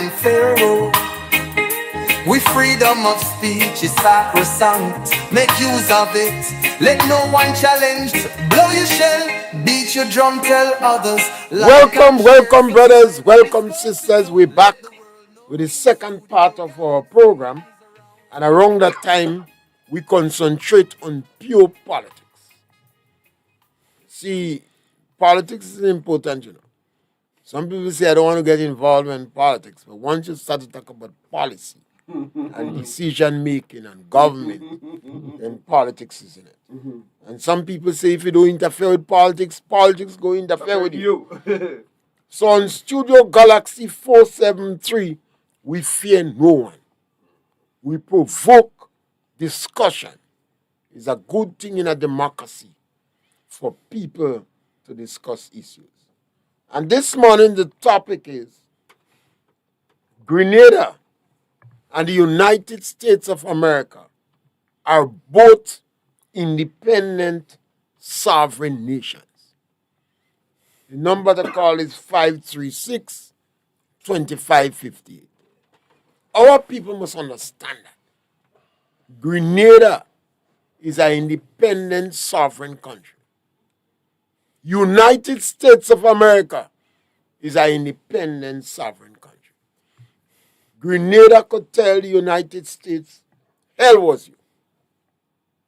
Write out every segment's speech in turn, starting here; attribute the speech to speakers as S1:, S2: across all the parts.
S1: and Pharaoh. With freedom of speech is sacrosanct. Make use of it. Let no one challenge. Blow your shell, beat your drum, tell others.
S2: Welcome, brothers. Welcome, sisters. We're back with the second part of our program. And around that time, we concentrate on pure politics. See, politics is important, you know. Some people say I don't want to get involved in politics, but once you start to talk about policy and decision making and government, then politics is in it. And some people say if you don't interfere with politics, politics go interfere with you. So on Studio Galaxy 473, we fear no one. We provoke discussion. It's a good thing in a democracy for people to discuss issues. And this morning, the topic is Grenada and the United States of America are both independent sovereign nations. The number to call is 536-2558. Our people must understand that Grenada is an independent sovereign country. United States of America is an independent sovereign country. Grenada could tell the United States, hell was you.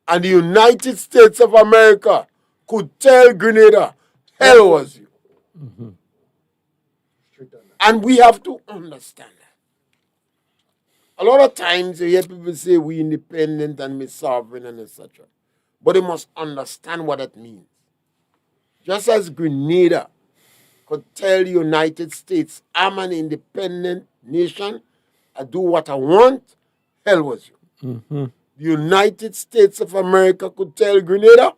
S2: And the United States of America could tell Grenada, hell was you. Mm-hmm. And we have to understand that. A lot of times you hear people say we independent and we sovereign and etc. But they must understand what that means. Just as Grenada could tell the United States, I'm an independent nation, I do what I want, hell was you. Mm-hmm. The United States of America could tell Grenada,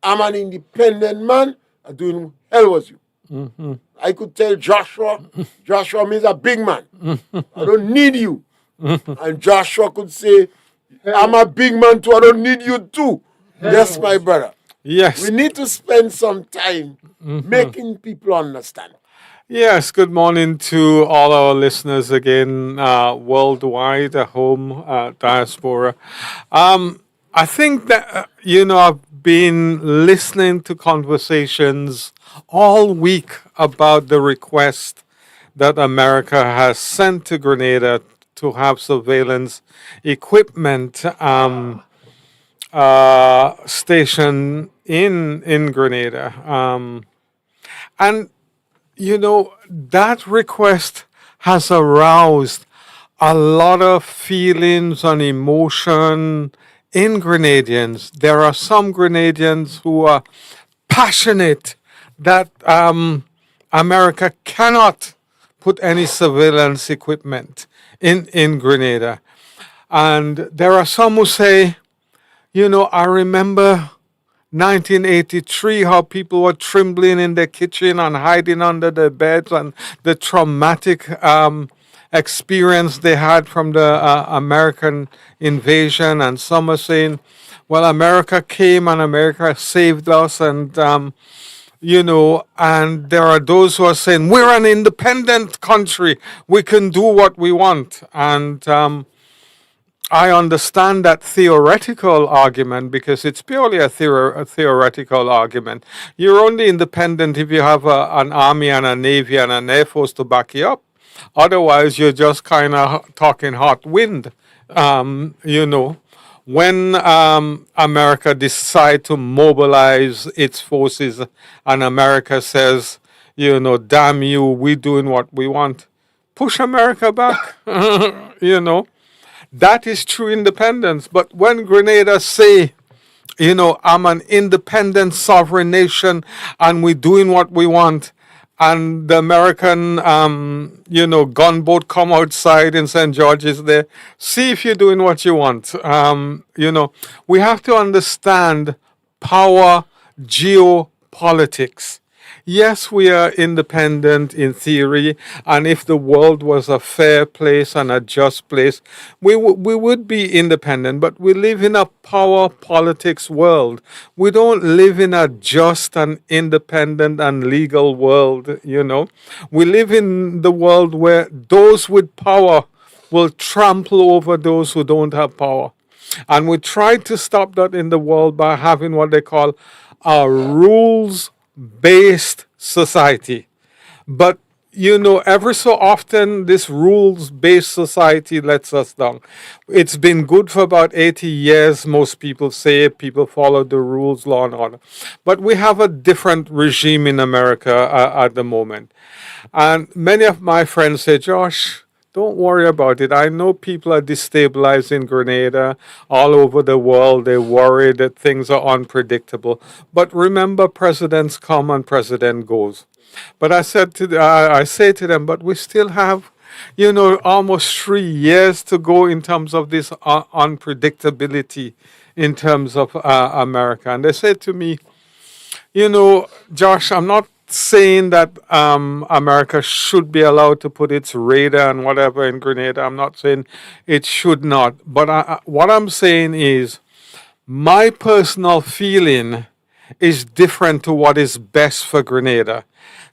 S2: I'm an independent man, I do hell was you. Mm-hmm. I could tell Joshua means a big man. I don't need you. And Joshua could say, I'm a big man too, I don't need you too. Yes, my brother.
S3: Yes.
S2: We need to spend some time making people understand.
S3: Yes, good morning to all our listeners again, worldwide, home, diaspora. I think that, I've been listening to conversations all week about the request that America has sent to Grenada to have surveillance equipment station in Grenada. And, that request has aroused a lot of feelings and emotion in Grenadians. There are some Grenadians who are passionate that America cannot put any surveillance equipment in Grenada. And there are some who say, I remember 1983, how people were trembling in their kitchen and hiding under their beds, and the traumatic experience they had from the American invasion. And some are saying, well, America came and America saved us. And, and there are those who are saying, we're an independent country. We can do what we want. And I understand that theoretical argument because it's purely a theoretical argument. You're only independent if you have an army and a navy and an air force to back you up. Otherwise, you're just kind of talking hot wind. When America decides to mobilize its forces and America says, damn you, we're doing what we want, push America back, That is true independence. But when Grenada say, I'm an independent sovereign nation and we're doing what we want, and the American, gunboat come outside in St. George's there, see if you're doing what you want. We have to understand power geopolitics. Yes, we are independent in theory, and if the world was a fair place and a just place, we would be independent. But we live in a power politics world. We don't live in a just and independent and legal world, you know. We live in the world where those with power will trample over those who don't have power. And we try to stop that in the world by having what they call a rules based society. But you know, every so often, this rules based society lets us down. It's been good for about 80 years, most people say. People follow the rules, law and order. But we have a different regime in America at the moment. And many of my friends say, Josh, don't worry about it. I know people are destabilized in Grenada, all over the world. They worry that things are unpredictable. But remember, presidents come and president goes. But I say to them, but we still have, you know, almost 3 years to go in terms of this unpredictability in terms of America. And they said to me, you know, Josh, I'm not saying that America should be allowed to put its radar and whatever in Grenada. I'm not saying it should not. But what I'm saying is my personal feeling is different to what is best for Grenada.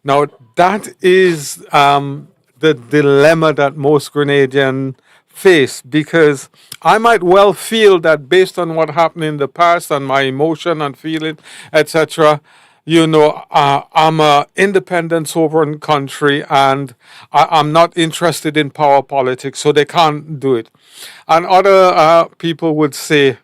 S3: Now, that is the dilemma that most Grenadians face because I might well feel that based on what happened in the past and my emotion and feeling, etc., you know, I'm a independent sovereign country and I'm not interested in power politics, so they can't do it. And other people would say,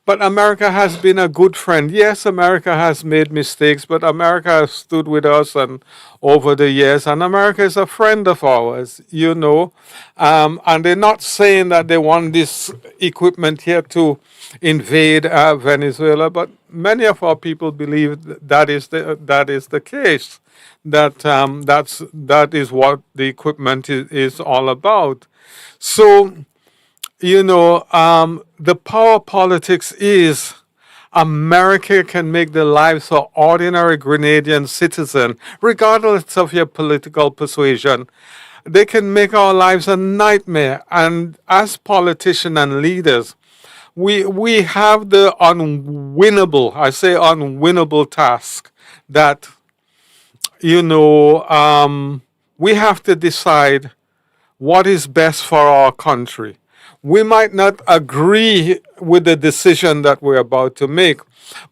S3: but America has been a good friend. Yes, America has made mistakes, but America has stood with us and over the years, and America is a friend of ours, you know. And they're not saying that they want this equipment here to invade Venezuela, but many of our people believe that is the case. That is what the equipment is all about. So you know, the power politics is America can make the lives of ordinary Grenadian citizen, regardless of your political persuasion. They can make our lives a nightmare. And as politicians and leaders, we have the unwinnable, I say unwinnable task that, you know, we have to decide what is best for our country. We might not agree with the decision that we're about to make,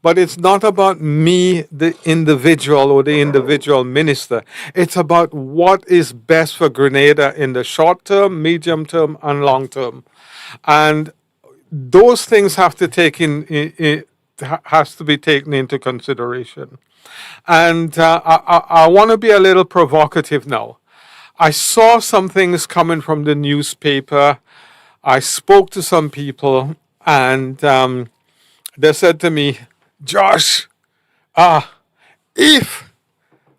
S3: but it's not about me, the individual or the individual minister. It's about what is best for Grenada in the short term, medium term, and long term. And those things have to has to be taken into consideration. And I want to be a little provocative now. I saw some things coming from the newspaper. I spoke to some people, and they said to me, Josh, if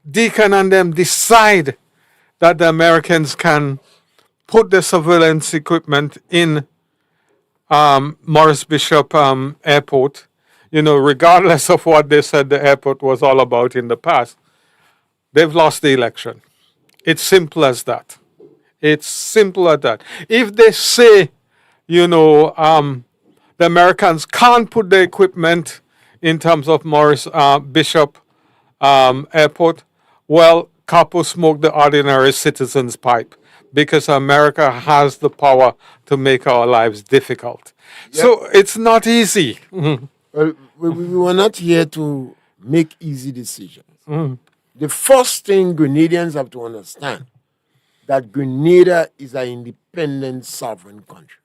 S3: Deacon and them decide that the Americans can put the surveillance equipment in Morris Bishop Airport, you know, regardless of what they said the airport was all about in the past, they've lost the election. It's simple as that. It's simple as that. If they say, you know, the Americans can't put the equipment in terms of Morris Bishop Airport, well, Capo smoked the ordinary citizen's pipe because America has the power to make our lives difficult.
S2: Yep.
S3: So it's not easy.
S2: Well, we were not here to make easy decisions. The first thing Grenadians have to understand that Grenada is an independent sovereign country.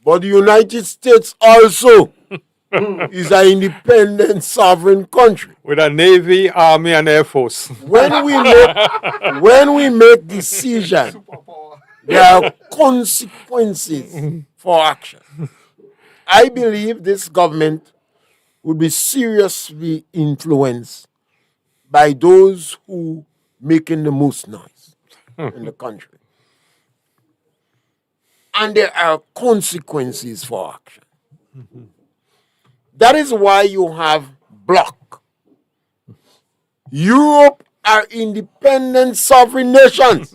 S2: But the United States also is an independent sovereign country.
S3: With a Navy, Army, and Air Force.
S2: When we make decisions, there are consequences for action. I believe this government would be seriously influenced by those who making the most noise in the country. And there are consequences for action. That is why you have bloc. Europe are independent sovereign nations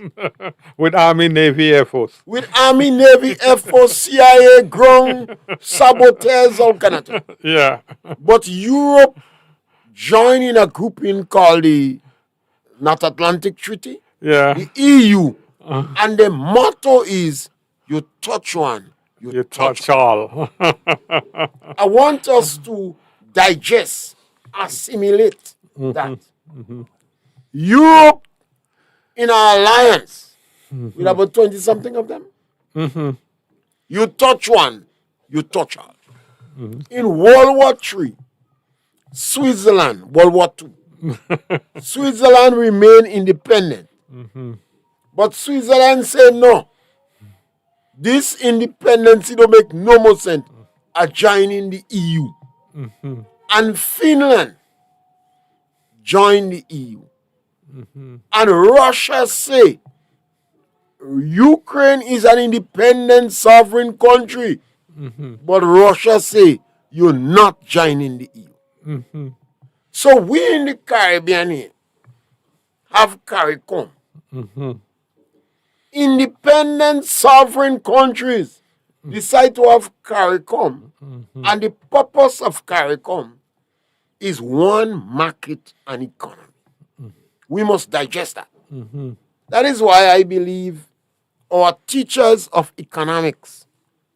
S3: With Army, Navy, Air Force.
S2: with Army, Navy, Air Force, CIA, ground, saboteurs, all kind of things.
S3: Yeah.
S2: But Europe joined in a grouping called the North Atlantic Treaty,
S3: Yeah.
S2: the EU, and the motto is you touch one,
S3: You touch all.
S2: I want us to digest, assimilate that. Europe in our alliance with about 20 something of them. You touch one, you touch all. In World War III, Switzerland, World War II, Switzerland remained independent. But Switzerland said no. This independence don't make no more sense. Are joining the EU. And Finland joined the EU. And Russia say Ukraine is an independent sovereign country. But Russia say you're not joining the EU. So we in the Caribbean here have CARICOM. Independent sovereign countries decide to have CARICOM. And the purpose of CARICOM is one market and economy. We must digest that. That is why I believe our teachers of economics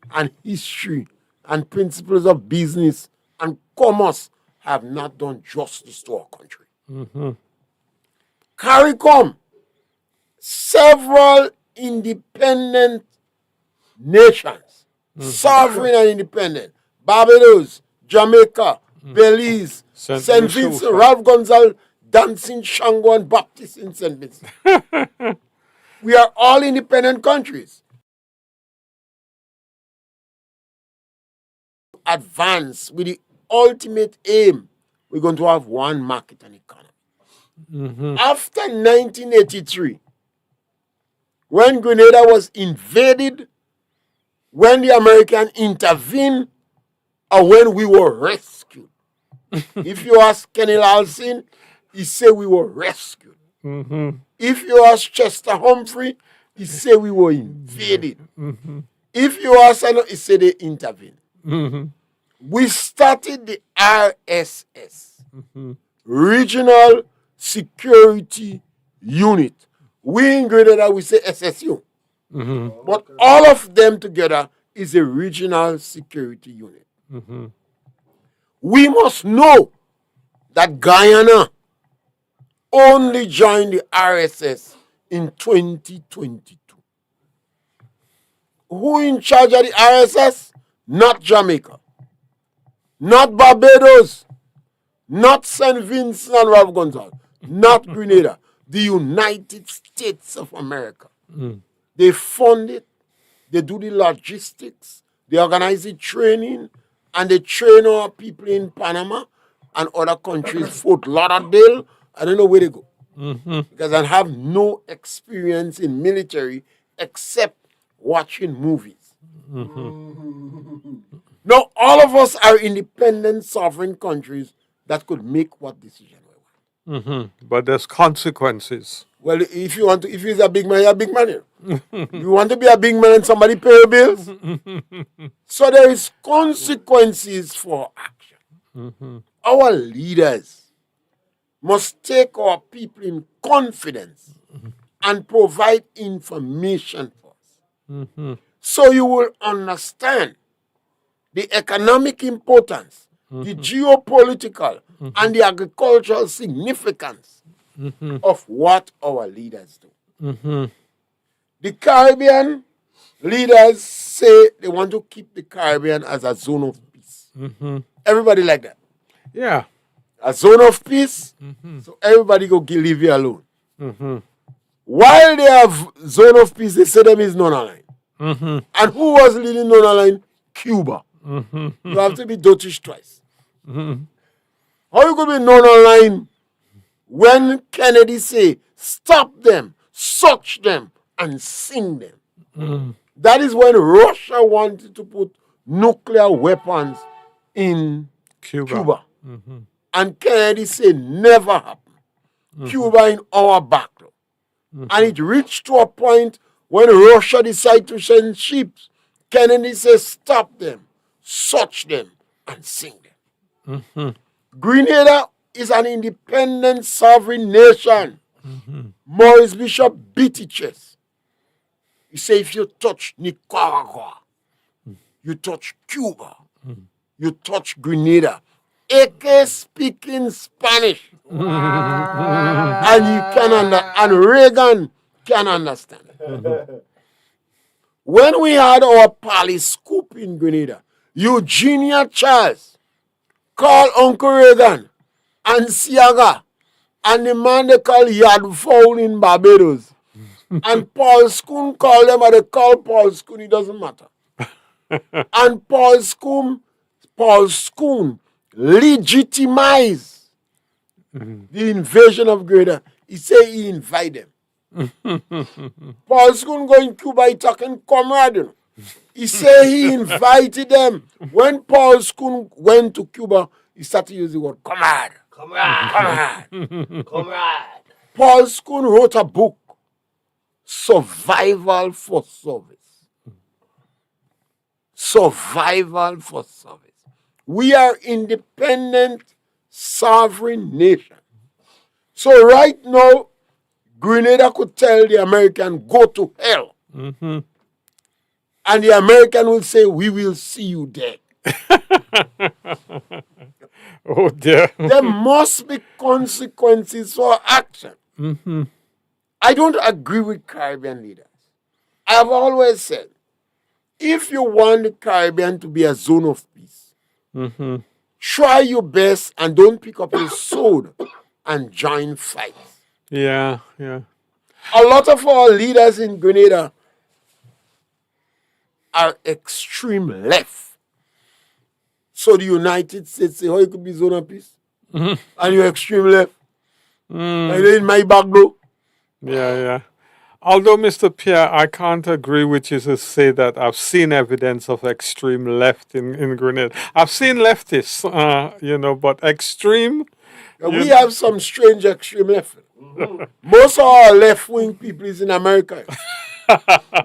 S2: and history and principles of business and commerce have not done justice to our country. CARICOM, several independent nations, sovereign and independent, Barbados, Jamaica, Belize,
S3: Saint
S2: St. Vincent, Ralph Gonzalez, Dancing Shango and Baptist in St. Vincent. We are all independent countries. Advance with the ultimate aim, we're going to have one market and economy. After 1983, when Grenada was invaded, when the American intervened, or when we were rescued. If you ask Kenny Larson, he said we were rescued. If you ask Chester Humphrey, he said we were invaded. If you ask, he said they intervened. We started the RSS, Regional Security Unit. We in Grenada, we say SSU. But all of them together is a Regional Security Unit. We must know that Guyana only joined the RSS in 2022. Who in charge of the RSS? Not Jamaica, not Barbados, not St. Vincent and Ralph Gonzalez, not Grenada, the United States of America. They fund it, they do the logistics, they organize the training, and they train our people in Panama and other countries, Fort Lauderdale. I don't know where they go. Because I have no experience in military except watching movies. Now, all of us are independent, sovereign countries that could make what decision we want.
S3: But there's consequences.
S2: Well, if you're a big man, you're a big man here. You want to be a big man and somebody pay your bills? So there is consequences for action. Our leaders must take our people in confidence and provide information for us. So you will understand the economic importance, the geopolitical, and the agricultural significance of what our leaders do. The Caribbean leaders say they want to keep the Caribbean as a zone of peace. Everybody like that.
S3: Yeah.
S2: A zone of peace, so everybody go leave you alone. While they have zone of peace, they say them is non-aligned. And who was leading non-aligned? Cuba. You have to be Dutch twice. How you going to be non-aligned when Kennedy say, stop them, search them, and sing them? That is when Russia wanted to put nuclear weapons in Cuba. And Kennedy said, never happen. Cuba in our back. And it reached to a point when Russia decided to send ships. Kennedy said, stop them, search them, and sink them. Grenada is an independent sovereign nation. Maurice Bishop beat his chest. He said, if you touch Nicaragua, you touch Cuba, you touch Grenada, AK speaking Spanish. And you can and Reagan can understand. When we had our palace scoop in Grenada, Eugenia Charles called Uncle Reagan and Siaga and the man they call Yad Fowl in Barbados. And Paul Schoon called them, and they call Paul Schoon, it doesn't matter. And Paul Schoon legitimized the invasion of Grenada. He said he invited them. Paul Schoon go in Cuba, he talking comrade. He said he invited them. When Paul Schoon went to Cuba, he started using the word comrade. Comrade. Comrade. Paul Schoon wrote a book, Survival for Service. Survival for service. We are independent, sovereign nation. So right now, Grenada could tell the American, go to hell. And the American will say, we will see you dead.
S3: Oh dear.
S2: There must be consequences for action. I don't agree with Caribbean leaders. I have always said, if you want the Caribbean to be a zone of peace, try your best and don't pick up your sword and join fights.
S3: Yeah, yeah.
S2: A lot of our leaders in Grenada are extreme left. So the United States say, oh, it could be zone of peace. And you're extreme left. And in my back door.
S3: Yeah, yeah. Although, Mr. Pierre, I can't agree with you to say that I've seen evidence of extreme left in Grenada. I've seen leftists, but extreme.
S2: We have some strange extreme left. Most of our left-wing people is in America.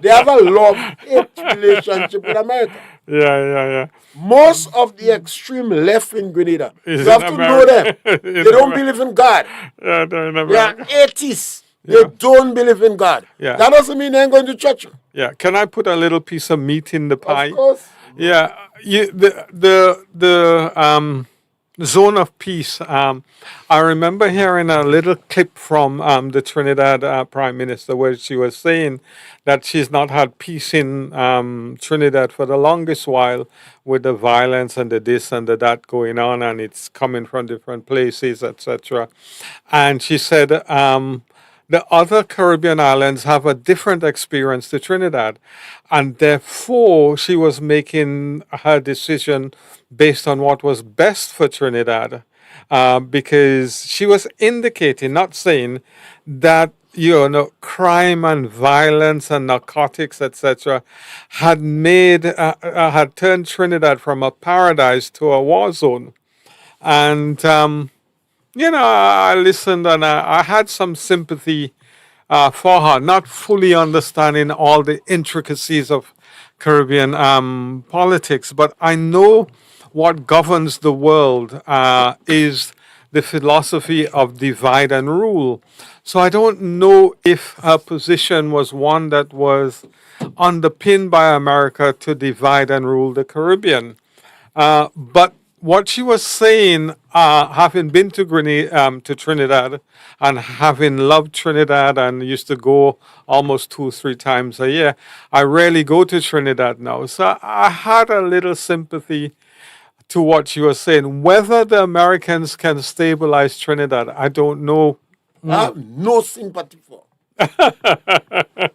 S2: They have a love-hate relationship with America.
S3: Yeah.
S2: Most of the extreme left in Grenada, you
S3: Is
S2: have
S3: in
S2: to know
S3: America.
S2: them. They don't believe in God.
S3: Yeah, they're in
S2: They
S3: America.
S2: are atheists. They don't believe in God.
S3: Yeah.
S2: That doesn't mean they ain't going to church.
S3: Yeah. Can I put a little piece of meat in the pie?
S2: Of course.
S3: Yeah, the zone of peace. I remember hearing a little clip from the Trinidad Prime Minister where she was saying that she's not had peace in Trinidad for the longest while with the violence and the this and the that going on, and it's coming from different places, etc. And she said the other Caribbean islands have a different experience to Trinidad. And therefore, she was making her decision based on what was best for Trinidad. Because she was indicating, not saying, that crime and violence and narcotics, etc., had turned Trinidad from a paradise to a war zone. And I listened and I had some sympathy for her, not fully understanding all the intricacies of Caribbean politics, but I know what governs the world is the philosophy of divide and rule. So I don't know if her position was one that was underpinned by America to divide and rule the Caribbean. But what she was saying, having been to Trinidad and having loved Trinidad and used to go almost 2-3 times a year, I rarely go to Trinidad now. So I had a little sympathy to what she was saying. Whether the Americans can stabilize Trinidad, I don't know.
S2: I have no sympathy for.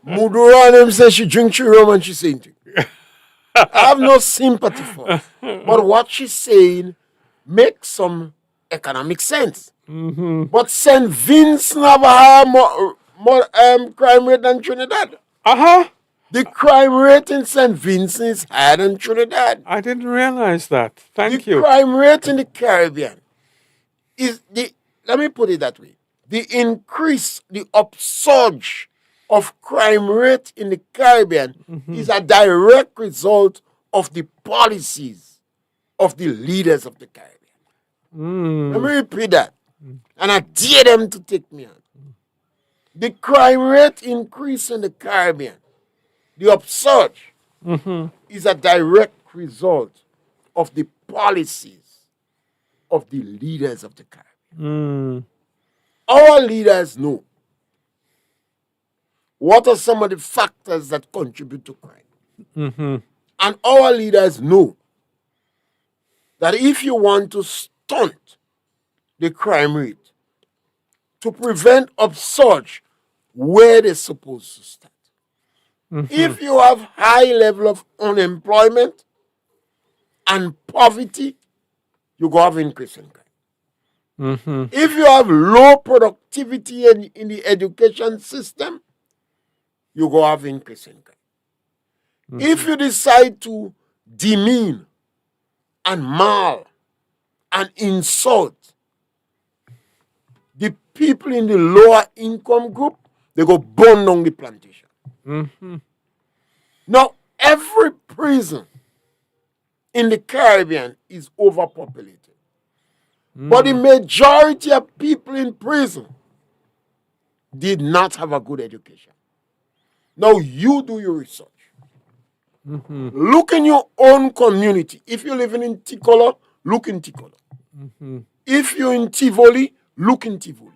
S2: Mudura them say she drink rum and she saying thing. I have no sympathy for her. But what she's saying makes some economic sense. But St. Vincent have a more crime rate than Trinidad. The crime rate in St. Vincent is higher than Trinidad.
S3: I didn't realize that. Thank you.
S2: The crime rate in the Caribbean is let me put it that way. the increase, the upsurge of crime rate in the Caribbean is a direct result of the policies of the leaders of the Caribbean. Let me repeat that. And I dare them to take me on. The crime rate increase in the Caribbean, the upsurge, is a direct result of the policies of the leaders of the Caribbean. Our leaders know what are some of the factors that contribute to crime. And our leaders know that if you want to stunt the crime rate, to prevent upsurge where they're supposed to start. If you have high level of unemployment and poverty, you go have increase in crime. If you have low productivity in the education system, you go have increase in crime. If you decide to demean and maul and insult the people in the lower income group, they go burn down the plantation. Now, every prison in the Caribbean is overpopulated. But the majority of people in prison did not have a good education. Now, you do your research. Look in your own community. If you're living in Ticolo, look in Ticolo. If you're in Tivoli, look in Tivoli.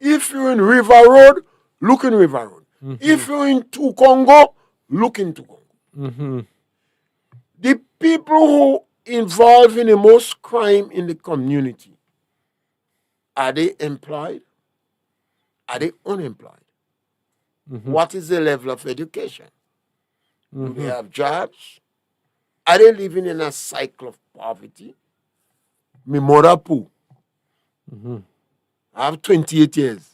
S2: If you're in River Road, look in River Road. If you're in Tukongo, look in Tukongo. The people who involved in the most crime in the community, are they employed? Are they unemployed? What is the level of education? Do they have jobs? Are they living in a cycle of poverty? My mother poo. I have 28 years.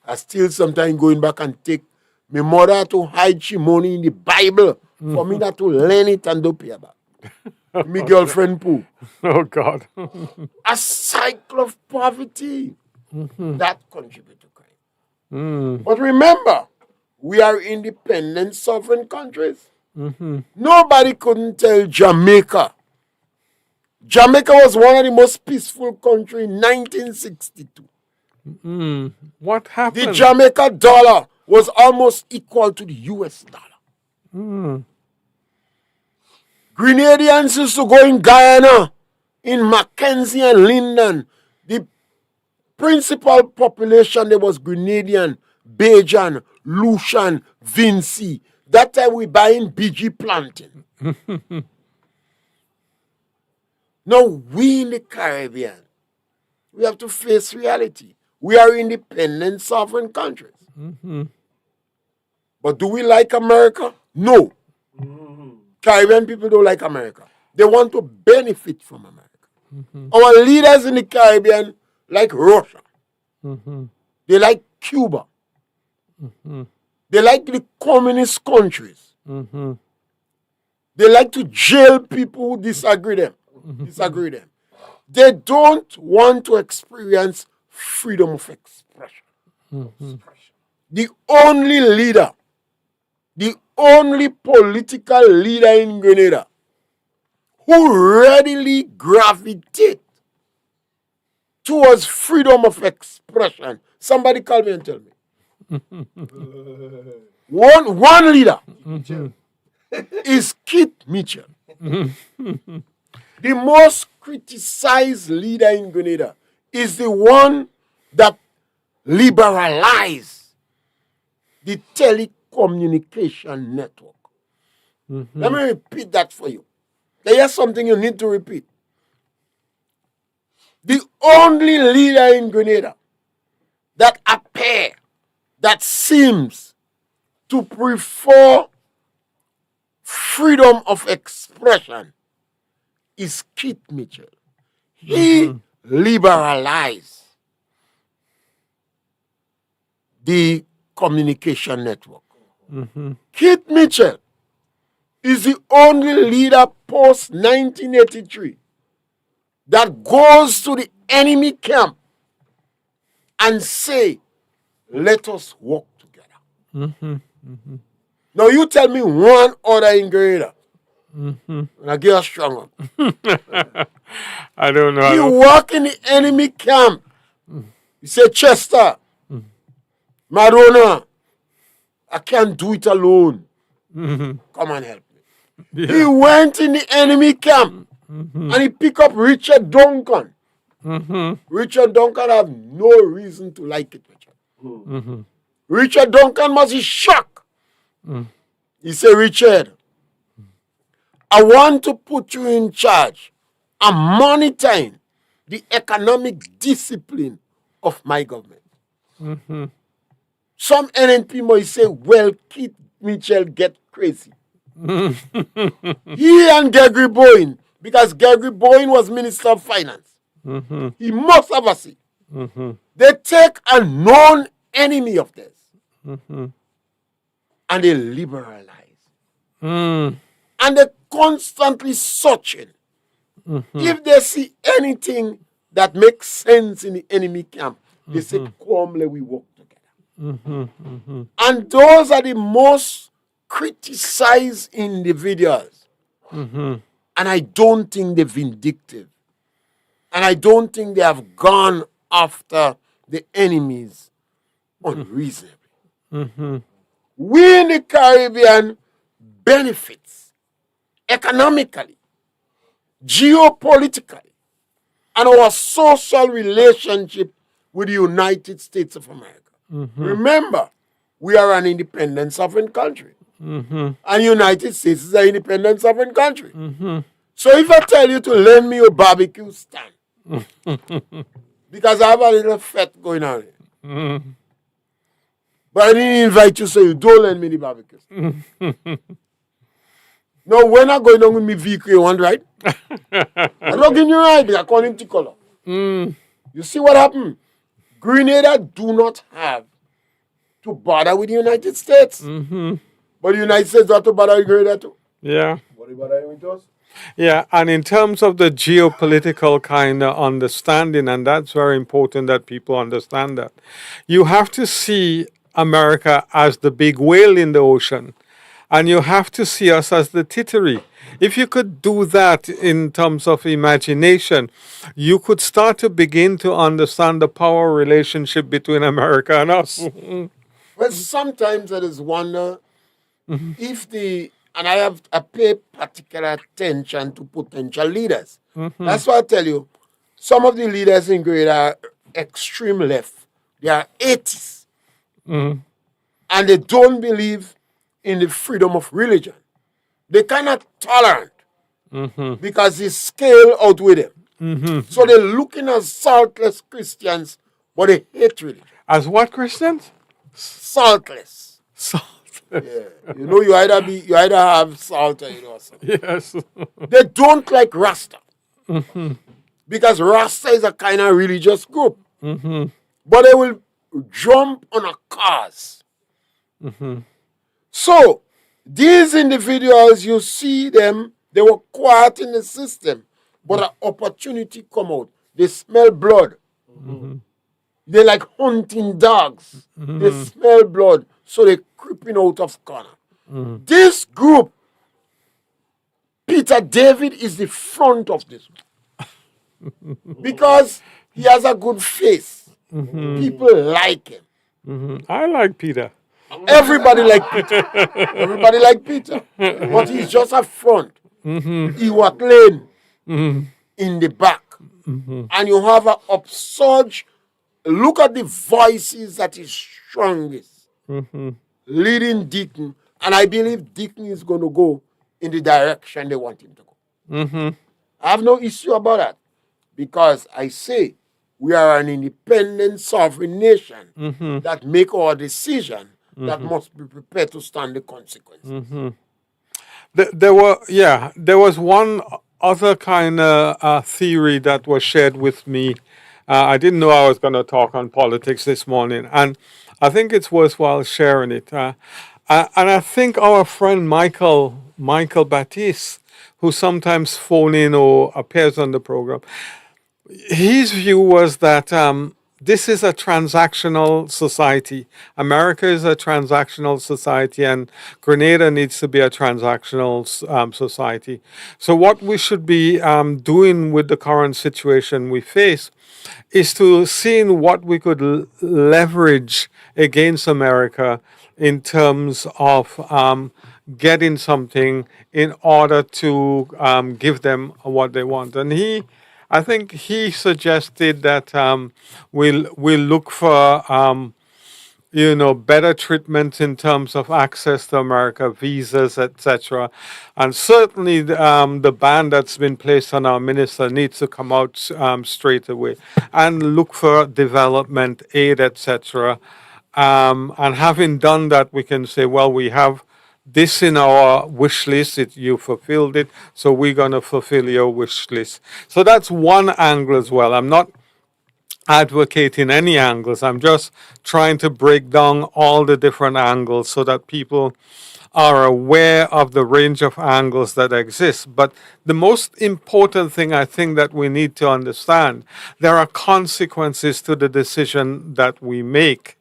S2: I still sometimes going back and take my mother to hide she money in the Bible for me not to learn it and don't pay about. My girlfriend poo.
S3: Oh God.
S2: A cycle of poverty that contributes to crime. But remember, we are independent sovereign countries. Nobody couldn't tell Jamaica. Jamaica was one of the most peaceful countries in 1962.
S3: What
S2: The
S3: happened?
S2: Jamaica dollar was almost equal to the US dollar. Grenadians used to go in Guyana, in Mackenzie and Linden. The principal population there was Grenadian, Bajan, Lucian, Vinci. That time we buying BG planting. Now we in the Caribbean, we have to face reality. We are independent sovereign countries. But do we like America? No. Caribbean people don't like America. They want to benefit from America. Our leaders in the Caribbean like Russia. They like Cuba. They like the communist countries. They like to jail people who disagree them. They don't want to experience freedom of expression. The only leader, the only political leader in Grenada who readily gravitate towards freedom of expression. Somebody call me and tell me. One leader is Keith Mitchell. The most criticized leader in Grenada is the one that liberalized the telecommunication network. Let me repeat that for you. There's something you need to repeat. The only leader in Grenada that seems to prefer freedom of expression is Keith Mitchell. He liberalized the communication network. Keith Mitchell is the only leader post 1983 that goes to the enemy camp and say, let us work together. Now you tell me one other in Grenada. And I get us stronger.
S3: I don't know. I
S2: You
S3: don't.
S2: walk in the enemy camp. You say, Chester, Madonna, I can't do it alone. Come and help me. He
S3: Yeah.
S2: went in the enemy camp and he picked up Richard Duncan. Richard Duncan have no reason to like it. Richard Duncan must be shocked. He said, Richard, I want to put you in charge and monitor the economic discipline of my government. Some NNP might say, well, Keith Mitchell get crazy. He and Gregory Bowen, because Gregory Bowen was Minister of Finance. He must have a say. They take a known enemy of theirs and they liberalize. And they constantly searching. If they see anything that makes sense in the enemy camp, they say, come, let we work together. And those are the most criticized individuals. And I don't think they're vindictive. And I don't think they have gone after the enemies unreasonably. We in the Caribbean benefits economically, geopolitically, and our social relationship with the United States of America. Remember, we are an independent sovereign country. And United States is an independent sovereign country. So if I tell you to lend me your barbecue stand, because I have a little fete going on here. But I didn't invite you, so you don't lend me the barbecue stand. No, we're not going on with me vehicle, you want, right? I'm not giving you right, according to color. You see what happened? Grenada do not have to bother with the United States. But the United States have to bother with Grenada too.
S3: Yeah.
S2: What about that with us?
S3: Yeah, and in terms of the geopolitical kind of understanding, and that's very important that people understand that, you have to see America as the big whale in the ocean, and you have to see us as the tittery. If you could do that in terms of imagination, you could start to begin to understand the power relationship between America and us.
S2: Well, sometimes I just wonder if and I pay particular attention to potential leaders. That's why I tell you, some of the leaders in Grenada are extreme left. They are atheists. And they don't believe in the freedom of religion. They cannot tolerant because they scale out with them. So they're looking at saltless Christians, but they hate religion.
S3: As what, Christians?
S2: Saltless.
S3: Salt.
S2: Yeah. You know, you either have salt or you know something.
S3: Yes.
S2: They don't like Rasta. Because Rasta is a kind of religious group. But they will jump on a cause. So, these individuals, you see them, they were quiet in the system, but an opportunity come out. They smell blood. They like hunting dogs. They smell blood, so they're creeping out of corner. This group, Peter David is the front of this because he has a good face. People like him.
S3: I like Peter.
S2: Everybody like Peter. Everybody like Peter. But he's just a front. He was lane in the back. And you have an upsurge. Look at the voices that is strongest. Leading Deacon. And I believe Deacon is going to go in the direction they want him to go. I have no issue about that. Because I say we are an independent sovereign nation that make our decision that must be prepared to stand the consequences.
S3: There was one other kind of theory that was shared with me. I didn't know I was going to talk on politics this morning, and I think it's worthwhile sharing it. And I think our friend Michael Baptiste, who sometimes phone in or appears on the program, his view was that this is a transactional society. America is a transactional society, and Grenada needs to be a transactional society. So, what we should be doing with the current situation we face is to seeing what we could leverage against America in terms of getting something in order to give them what they want. And I think he suggested that we'll look for better treatment in terms of access to America, visas, etc. And certainly the ban that's been placed on our minister needs to come out straight away and look for development aid, etc. And having done that, we can say, well, we have this in our wish list. You fulfilled it, so we're going to fulfill your wish list. So that's one angle as well. I'm not advocating any angles. I'm just trying to break down all the different angles so that people are aware of the range of angles that exist. But the most important thing I think that we need to understand, there are consequences to the decision that we make.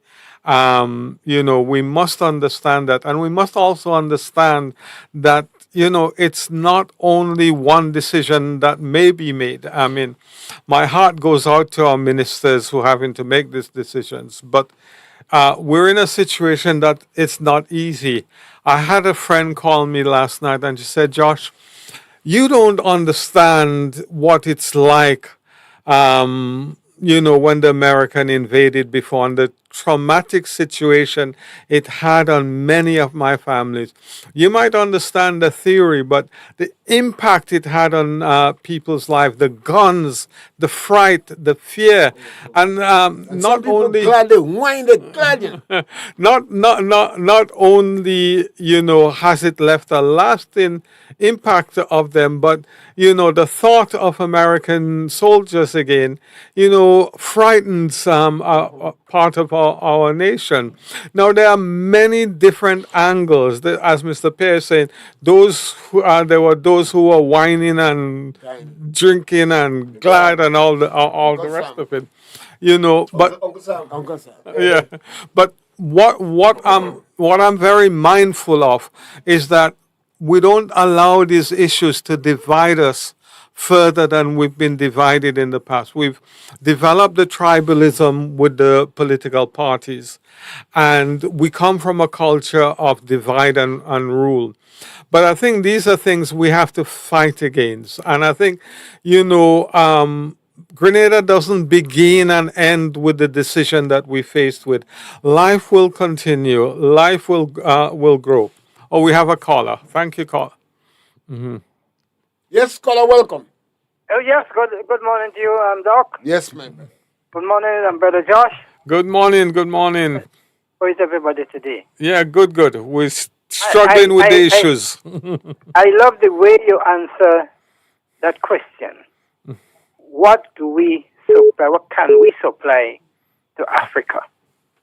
S3: We must understand that. And we must also understand that, it's not only one decision that may be made. I mean, my heart goes out to our ministers who are having to make these decisions. But we're in a situation that it's not easy. I had a friend call me last night and she said, Josh, you don't understand what it's like, when the American invaded before and the traumatic situation it had on many of my families. You might understand the theory, but the impact it had on people's life, the guns, the fright, the fear, and not only
S2: glad they whine, they glad
S3: not only has it left a lasting impact of them, but the thought of American soldiers again frightens part of our nation. Now there are many different angles. As Mr. Pierce saying, there were those who were whining and drinking and glad and all the rest of it. But
S2: Uncle Sam.
S3: yeah, but what I'm very mindful of is that we don't allow these issues to divide us further than we've been divided in the past. We've developed the tribalism with the political parties, and we come from a culture of divide and rule. But I think these are things we have to fight against. And I think, Grenada doesn't begin and end with the decision that we faced with. Life will continue. Life will grow. Oh, we have a caller. Thank you, caller.
S2: Yes, caller, welcome.
S4: Oh, yes. Good morning to you, Doc.
S2: Yes, my man.
S4: Good morning, Brother Josh.
S3: Good morning. Good morning.
S4: How is everybody today?
S3: Yeah, good. We're struggling with the issues.
S4: I love the way you answer that question. What do we supply? What can we supply to Africa?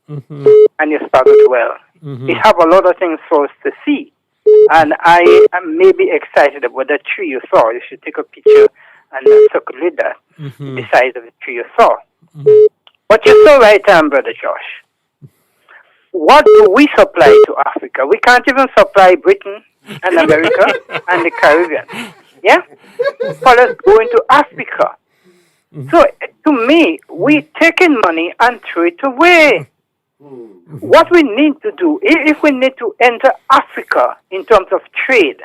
S4: And you started well. We have a lot of things for us to see. And I am maybe excited about the tree you saw. You should take a picture and circulate that beside the tree you saw. But you're so right, Brother Josh. What do we supply to Africa? We can't even supply Britain and America and the Caribbean. Yeah? Fellas going to Africa. So, to me, we taking money and throw it away. What we need to do, if we need to enter Africa in terms of trade,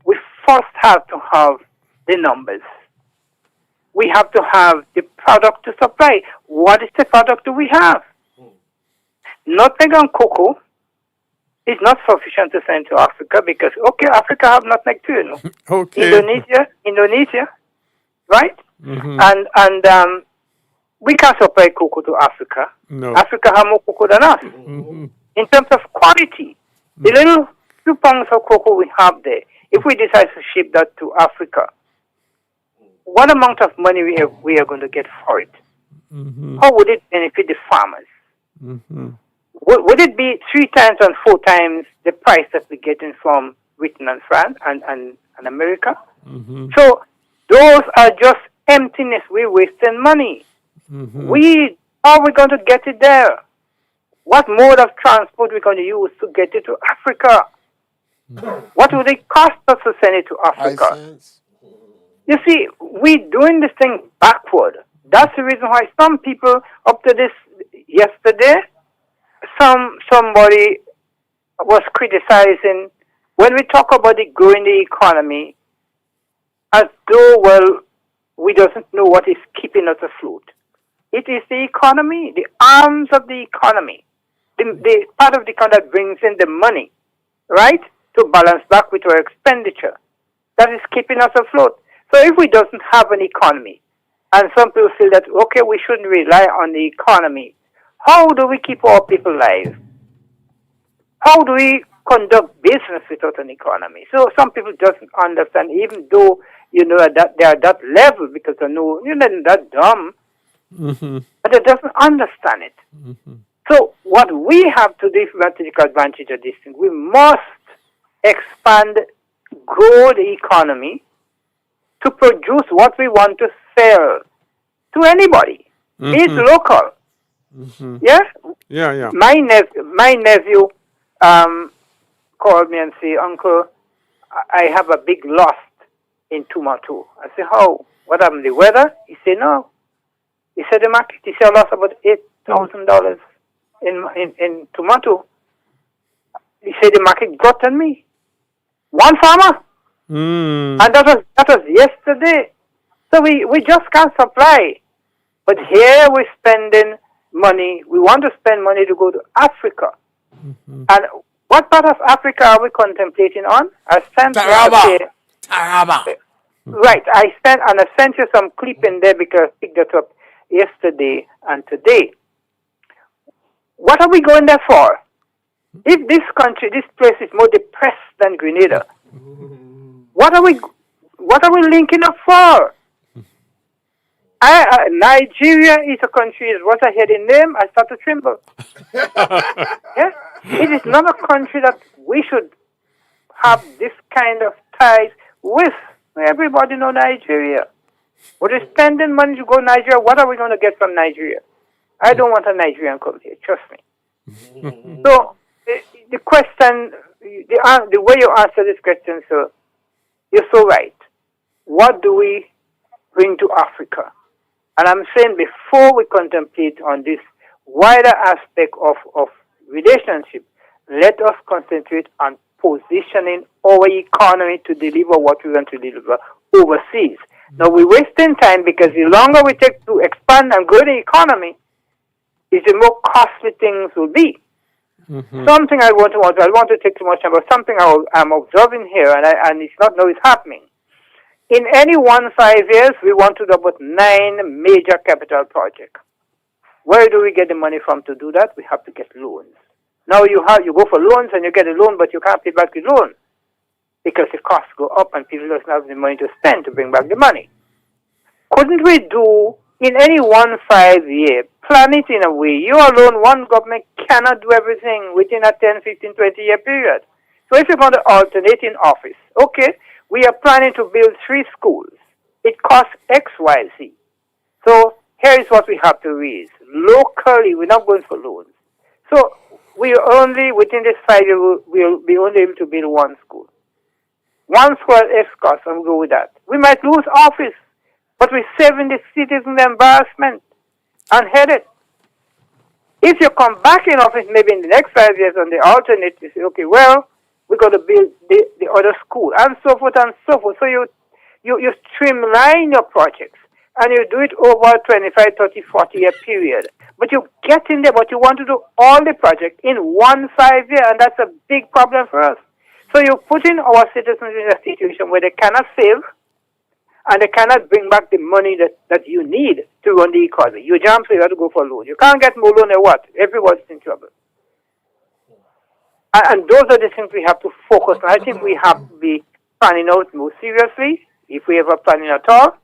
S4: we first have to have the numbers. We have to have the product to supply. What is the product do we have? Nutmeg and cocoa is not sufficient to send to Africa because, Africa have nutmeg too,
S3: Okay.
S4: Indonesia, right? And we can't supply cocoa to Africa.
S3: No.
S4: Africa have more cocoa than us. In terms of quality, the little few pounds of cocoa we have there, if we decide to ship that to Africa, what amount of money we are going to get for it? How would it benefit the farmers? Would it be 3 times and 4 times the price that we're getting from Britain and France and America? So those are just emptiness. We're wasting money. We How are we going to get it there? What mode of transport we're going to use to get it to Africa? What will it cost us to send it to
S2: High
S4: Africa?
S2: sense.
S4: You see, we're doing this thing backward. That's the reason why some people, up to this yesterday, somebody was criticizing when we talk about the growing the economy, as though, well, we doesn't know what is keeping us afloat. It is the economy, the arms of the economy, the part of the economy that brings in the money, right, to balance back with our expenditure. That is keeping us afloat. So if we doesn't have an economy, and some people feel that, okay, we shouldn't rely on the economy, how do we keep our people alive? How do we conduct business without an economy? So some people doesn't understand, even though, that they are at that level, because they know, they're not that dumb, but they doesn't understand it. So what we have to do, if we want to take advantage of this thing, we must expand, grow the economy to produce what we want to sell to anybody. It's local. Yeah?
S3: Yeah.
S4: My nephew called me and say, Uncle, I have a big loss in tomato. I said, how? What happened? The weather? He said, no. He said, the market. He said, I lost about $8,000 in tomato. He said, the market got on me. One farmer. And that was yesterday. So we just can't supply. But here we're spending money. We want to spend money to go to Africa. And what part of Africa are we contemplating on? I sent
S2: Taraba.
S4: Right. I sent you some clip in there because I picked that up yesterday and today. What are we going there for? If this place is more depressed than Grenada, what are we linking up for? Nigeria is a country. What I hear the name, I start to tremble. Yes, it is not a country that we should have this kind of ties with. Everybody know Nigeria. We're spending money to go to Nigeria. What are we going to get from Nigeria? I don't want a Nigerian come here. Trust me. So the question, the way you answer this question, sir, you're so right. What do we bring to Africa? And I'm saying before we contemplate on this wider aspect of relationship, let us concentrate on positioning our economy to deliver what we want to deliver overseas. Now we're wasting time because the longer we take to expand and grow the economy, the more costly things will be. Something I don't want to take too much time, but something I'm observing here, and it's not now it's happening. In any 5 years, we want to do about 9 major capital projects. Where do we get the money from to do that? We have to get loans. Now you go for loans and you get a loan, but you can't pay back the loan because the costs go up and people don't have the money to spend to bring back the money. Couldn't we do in any 5 year, plan it in a way? You alone, one government cannot do everything within a 10, 15, 20-year period. So if you're going to alternate in office, okay, we are planning to build 3 schools. It costs X, Y, Z. So here is what we have to raise. Locally, we're not going for loans. So we are only, within this 5 years, we'll be only able to build 1 school. 1 school X cost, and we'll go with that. We might lose office, but we're saving the citizens embarrassment and headache. If you come back in office maybe in the next 5 years on the alternate, you say, okay, well, we're going to build the other school, and so forth and so forth. So you streamline your projects, and you do it over a 25, 30, 40-year period. But you get in there, but you want to do all the projects in 5 year, and that's a big problem for us. So you're putting our citizens in a situation where they cannot save, and they cannot bring back the money that you need to run the economy. You jump, so you have to go for loan. You can't get more loan or what? Everyone's in trouble. And those are the things we have to focus on. I think we have to be planning out more seriously, if we ever planning at all,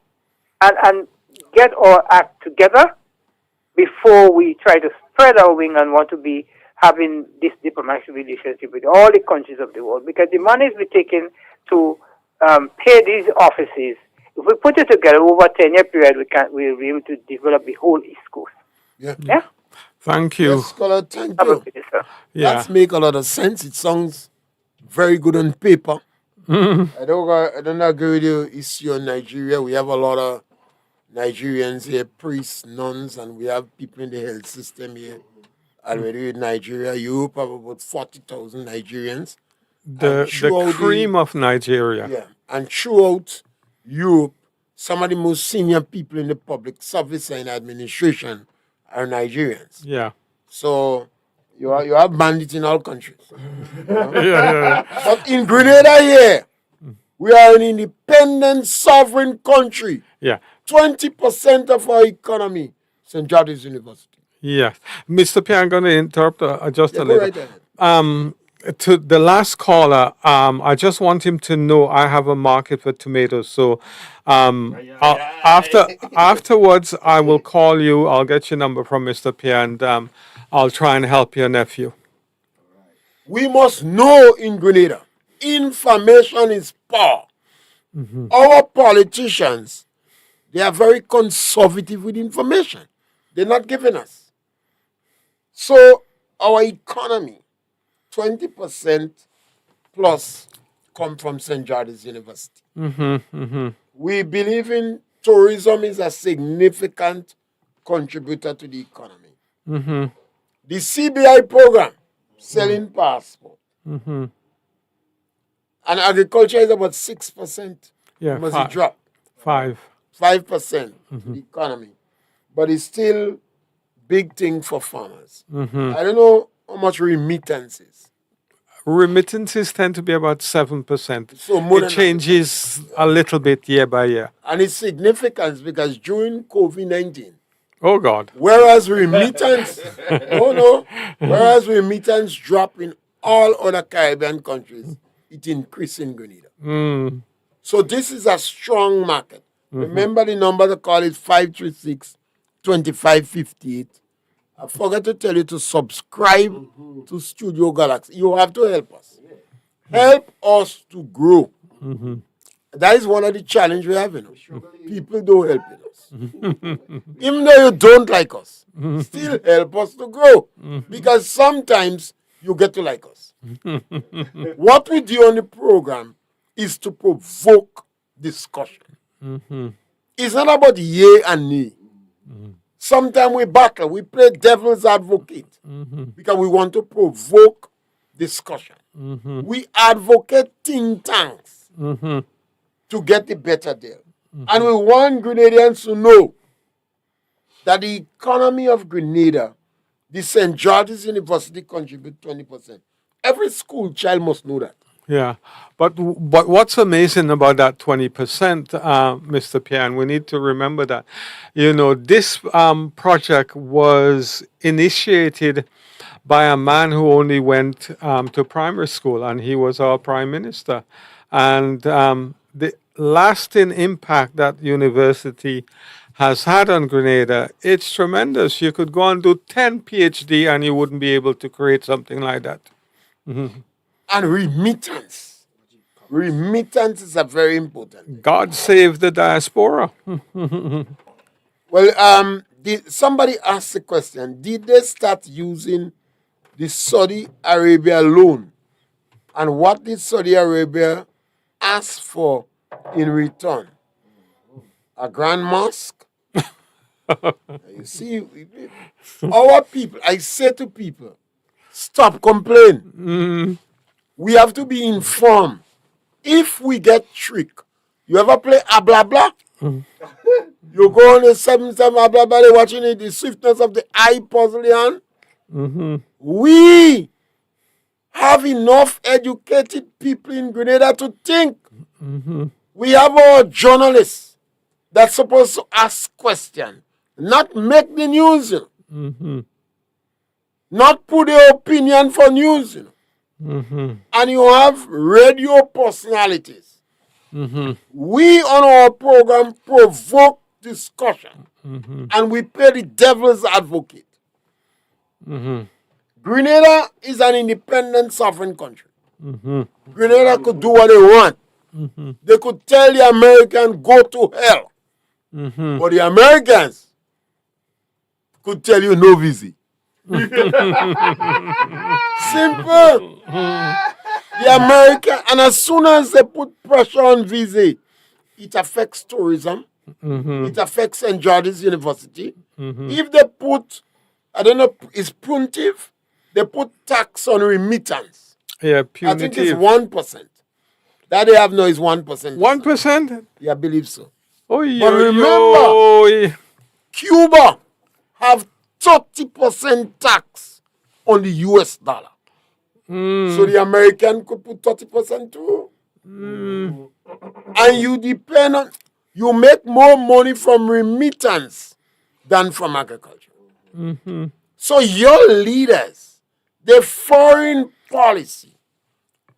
S4: and get our act together before we try to spread our wing and want to be having this diplomatic relationship with all the countries of the world. Because the money we're taking to pay these offices, if we put it together over a 10-year period, we'll be able to develop the whole East Coast. Yeah?
S3: Thank you.
S2: Yes, scholar, thank
S4: Have a
S2: you.
S4: good day, sir.
S3: Yeah.
S2: That make a lot of sense. It sounds very good on paper. I don't agree with you. Issue in Nigeria, we have a lot of Nigerians here, priests, nuns, and we have people in the health system here. Already in Nigeria, Europe have about 40,000 Nigerians.
S3: The cream of Nigeria.
S2: Yeah, and throughout Europe, some of the most senior people in the public service and administration are Nigerians.
S3: Yeah.
S2: So you have bandits in all countries.
S3: Yeah.
S2: But in Grenada here, we are an independent, sovereign country.
S3: Yeah.
S2: 20% of our economy, St. George's University.
S3: Yes. Mr. Pierre, I'm going to interrupt just a
S2: Go
S3: little.
S2: right ahead.
S3: To the last caller, I just want him to know I have a market for tomatoes. So afterwards, I will call you. I'll get your number from Mr. Pierre, and I'll try and help your nephew.
S2: We must know in Grenada, information is power. Our politicians, they are very conservative with information. They're not giving us. So our economy, 20% plus come from St. George's University. We believe in tourism is a significant contributor to the economy. The CBI program, selling passport, and agriculture is about 6%.
S3: Yeah,
S2: Must it drop?
S3: 5%
S2: 5% to the economy. But it's still big thing for farmers. I don't know how much remittances.
S3: Remittances tend to be about 7%.
S2: So more
S3: It
S2: than
S3: changes a little bit year by year.
S2: And it's significant because during COVID-19,
S3: Oh God.
S2: whereas remittance, whereas remittance drop in all other Caribbean countries, it increased in Grenada. So this is a strong market. Remember the number to call is 536-2558. I forgot to tell you to subscribe to Studio Galaxy. You have to help us. Help us to grow. That is one of the challenges we have. People don't help us. Even though you don't like us, still help us to grow. Because sometimes you get to like us. What we do on the program is to provoke discussion. It's not about yay and nay. Sometimes we battle, we play devil's advocate because we want to provoke discussion. We advocate think tanks to get the better deal. And we want Grenadians to know that the economy of Grenada, the St. George's University contribute 20%. Every school child must know that.
S3: Yeah, but what's amazing about that 20%, Mr. Pierre, and we need to remember that, this project was initiated by a man who only went to primary school, and he was our prime minister. And the lasting impact that university has had on Grenada, it's tremendous. You could go and do 10 PhD and you wouldn't be able to create something like that.
S2: And remittance. Remittance is a very important.
S3: God save the diaspora.
S2: Well, somebody asked the question, did they start using the Saudi Arabia loan? And what did Saudi Arabia ask for in return? A grand mosque? You see, our people, I say to people, stop complaining. We have to be informed. If we get tricked, you ever play a blah blah? You go on the 7-7 blah blah, watching it, the swiftness of the eye puzzle. We have enough educated people in Grenada to think. We have our journalists that's supposed to ask questions, not make the news. Not put their opinion for news. And you have radio personalities. We on our program provoke discussion and we play the devil's advocate. Grenada is an independent sovereign country. Grenada could do what they want. They could tell the Americans go to hell. But the Americans could tell you no visa. Simple. The American, and as soon as they put pressure on visa, it affects tourism. It affects St. George's University. If they put, I don't know, it's punitive. They put tax on remittance.
S3: Yeah,
S2: I think it's
S3: punitive.
S2: 1%. That they have now is 1%.
S3: 1%?
S2: Yeah, I believe so.
S3: Oh,
S2: But remember, Cuba have 30% tax on the US dollar. So the American could put 30% too. And you depend on, you make more money from remittance than from agriculture. So your leaders, the foreign policy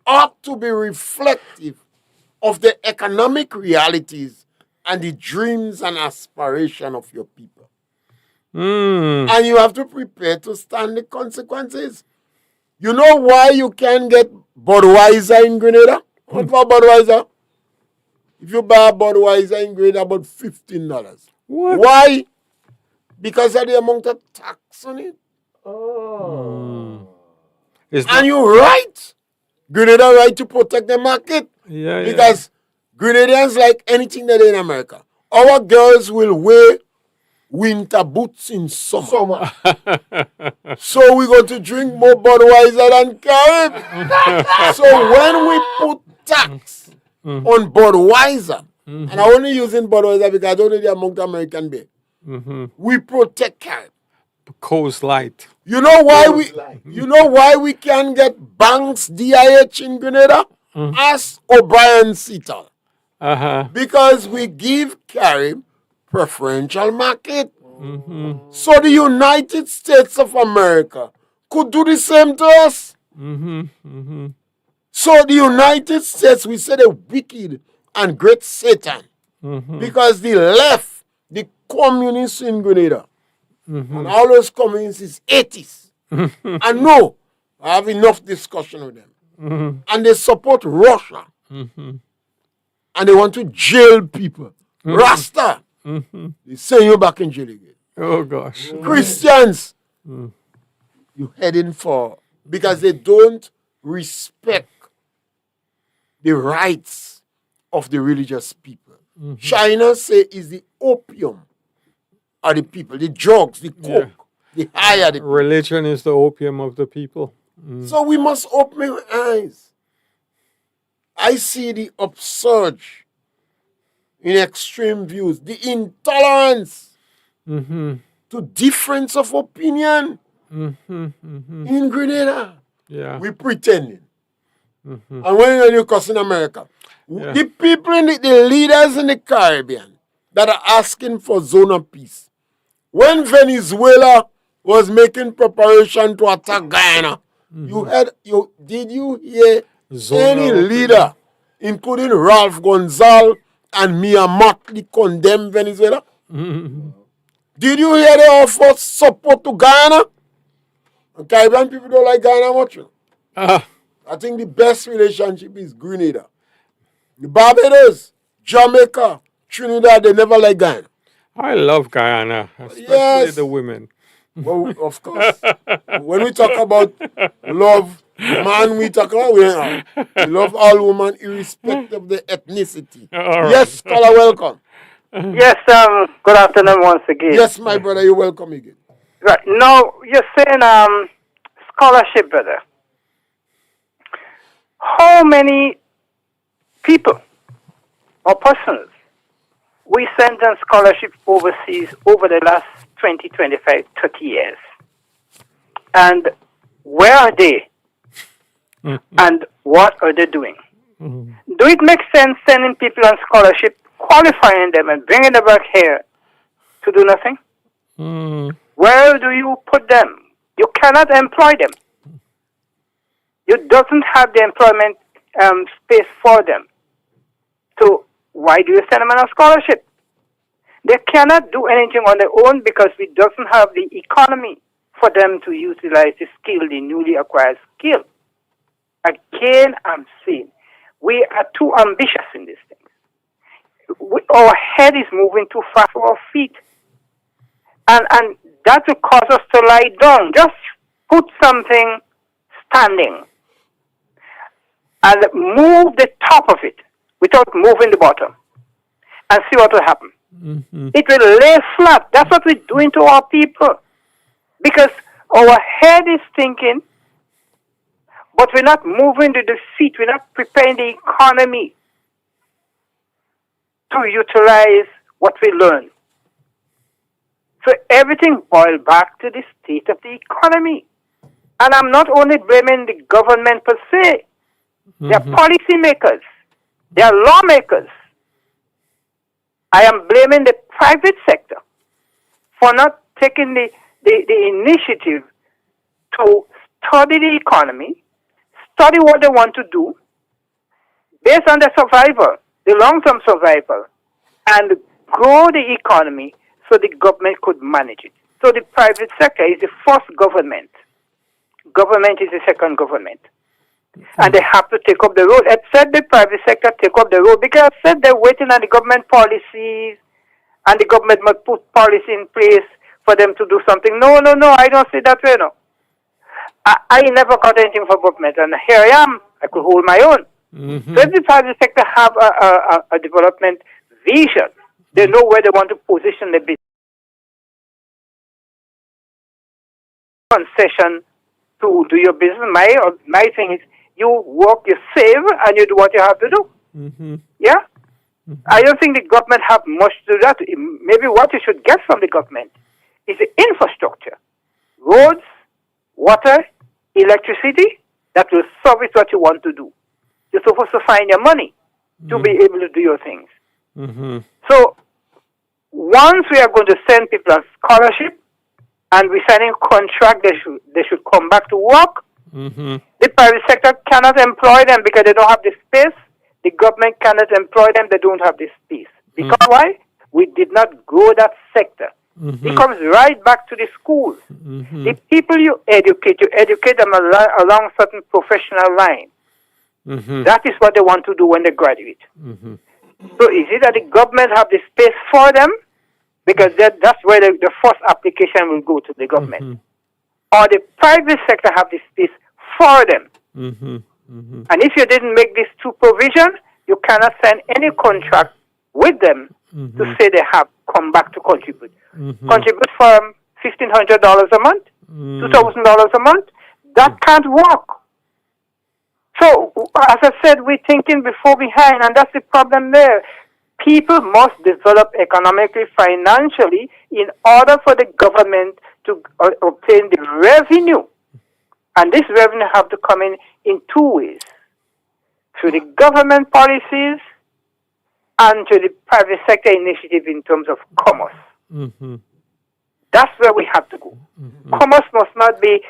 S2: ought to be reflective of the economic realities and the dreams and aspirations of your people. And you have to prepare to stand the consequences. You know why you can't get Budweiser in Grenada? What for Budweiser? If you buy a Budweiser in Grenada, about $15.
S3: What?
S2: Why? Because of the amount of tax on it. And you're right. Grenada right to protect the market.
S3: Yeah,
S2: Because Grenadians like anything that in America. Our girls will wear winter boots in summer. So we're going to drink more Budweiser than Carib. So when we put tax on Budweiser, and I'm only using Budweiser because I don't know the amount of American beer, we protect Carib.
S3: Coast Light.
S2: You know why we can get Banks DIH in Grenada? Ask O'Brien Seatal. Because we give Carib preferential market. So the United States of America could do the same to us. So the United States, we say the wicked and great Satan. Because the left, the communists in Grenada, and all those communists is atheists. And no, I have enough discussion with them. And they support Russia. And they want to jail people. Rasta. They send you back in jail again.
S3: Oh, gosh.
S2: Christians, you're heading for, because they don't respect the rights of the religious people. China say is the opium of the people, the drugs, the coke, the higher the people.
S3: Religion is the opium of the people.
S2: So we must open our eyes. I see the upsurge in extreme views, the intolerance to difference of opinion in Grenada.
S3: Yeah.
S2: We pretending. And when you cuss in America, the people, the leaders in the Caribbean that are asking for zone of peace, when Venezuela was making preparation to attack Guyana, did you hear any leader, including Ralph Gonzalez and Mia Mottley, condemn Venezuela? Did you hear they offer support to Guyana? And Caribbean people don't like Guyana much. I think the best relationship is Grenada. The Barbados, Jamaica, Trinidad, they never like Guyana.
S3: I love Guyana, especially the women.
S2: Well, of course. When we talk about love, man, we talk about we love all women irrespective of the ethnicity.
S3: Right.
S2: Yes, caller, welcome.
S4: Yes, good afternoon once again.
S2: Yes, my brother, you're welcome again.
S4: Right. Now, you're saying scholarship, brother. How many people or persons we sent on scholarship overseas over the last 20, 25, 30 years? And where are they? And what are they doing? Do it make sense sending people on scholarship, qualifying them and bringing them back here to do nothing? Where do you put them? You cannot employ them. You doesn't have the employment space for them. So why do you send them on a scholarship? They cannot do anything on their own because we doesn't have the economy for them to utilize the skill, the newly acquired skill. Again, I'm saying, we are too ambitious in this thing. Our head is moving too fast for our feet. And that will cause us to lie down. Just put something standing and move the top of it without moving the bottom and see what will happen. It will lay flat. That's what we're doing to our people. Because our head is thinking, but we're not moving to the feet. We're not preparing the economy to utilize what we learn. So everything boils back to the state of the economy. And I'm not only blaming the government per se. They are policymakers. They are lawmakers. I am blaming the private sector for not taking the initiative to study the economy, study what they want to do, based on their survival, the long-term survival, and grow the economy so the government could manage it. So the private sector is the first government. Government is the second government. And they have to take up the road. Except the private sector take up the road because I said they're waiting on the government policies and the government must put policy in place for them to do something. No, I don't see that way, no. I never got anything from government, and here I am. I could hold my own. So if the private sector have a development vision, they know where they want to position the business. Concession to do your business. My thing is you work, you save, and you do what you have to do. Yeah? I don't think the government have much to do that. Maybe what you should get from the government is the infrastructure. Roads, water, electricity, that will service what you want to do. You're supposed to find your money to be able to do your things. So once we are going to send people on scholarship and we're signing contract, they should come back to work. The private sector cannot employ them because they don't have the space. The government cannot employ them, they don't have the space. Because why? We did not grow that sector. It comes right back to the schools. The people you educate them along certain professional lines. That is what they want to do when they graduate. So is it that the government have the space for them? Because that's where the first application will go to the government. Or the private sector have the space for them. And if you didn't make these two provisions, you cannot sign any contract with them to say they have come back to contribute. Contribute for $1,500 a month, $2,000 a month. That can't work. So, as I said, we're thinking before behind, and that's the problem there. People must develop economically, financially, in order for the government to obtain the revenue. And this revenue have to come in two ways. Through the government policies and to the private sector initiative in terms of commerce. That's where we have to go. Commerce must not be,